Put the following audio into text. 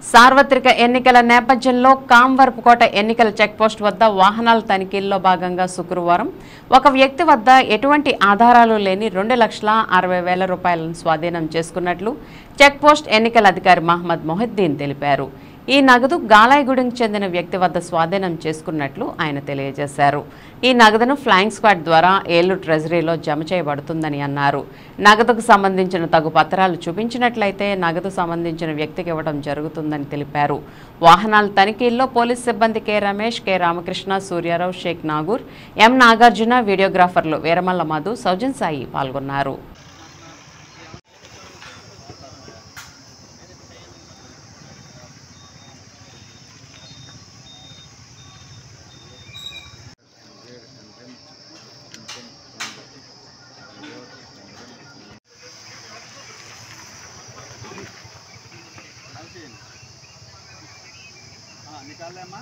సార్వత్రిక ఎన్నికల నేపథ్యంలో కాంవర్పుకోట ఎన్నికల చెక్పోస్ట్ వద్ద వాహనాల తనిఖీల్లో భాగంగా శుక్రవారం ఒక వ్యక్తి వద్ద ఎటువంటి ఆధారాలు లేని 2,60,000 రూపాయలను స్వాధీనం చేసుకున్నట్లు చెక్పోస్ట్ ఎన్నికల అధికారి మహమ్మద్ మొహిద్దీన్ తెలిపారు. ఈ నగదు గాలాయగూడెంకు చెందిన వ్యక్తి వద్ద స్వాధీనం చేసుకున్నట్లు ఆయన తెలియజేశారు. ఈ నగదును ఫ్లయింగ్ స్క్వాడ్ ద్వారా ఏలూరు ట్రెజరీలో జమ చేయబడుతుందని అన్నారు. నగదుకు సంబంధించిన తగు పత్రాలు చూపించినట్లయితే నగదు సంబంధించిన వ్యక్తికి ఇవ్వడం జరుగుతుందని తెలిపారు. వాహనాల తనిఖీల్లో పోలీస్ సిబ్బంది కె రమేష్, కె రామకృష్ణ, సూర్యారావు, షేక్ నాగూర్, ఎం నాగార్జున, వీడియోగ్రాఫర్లు వీరమల్ల మధు, సౌజన్ సాయి పాల్గొన్నారు. निकाल ले अम्मा।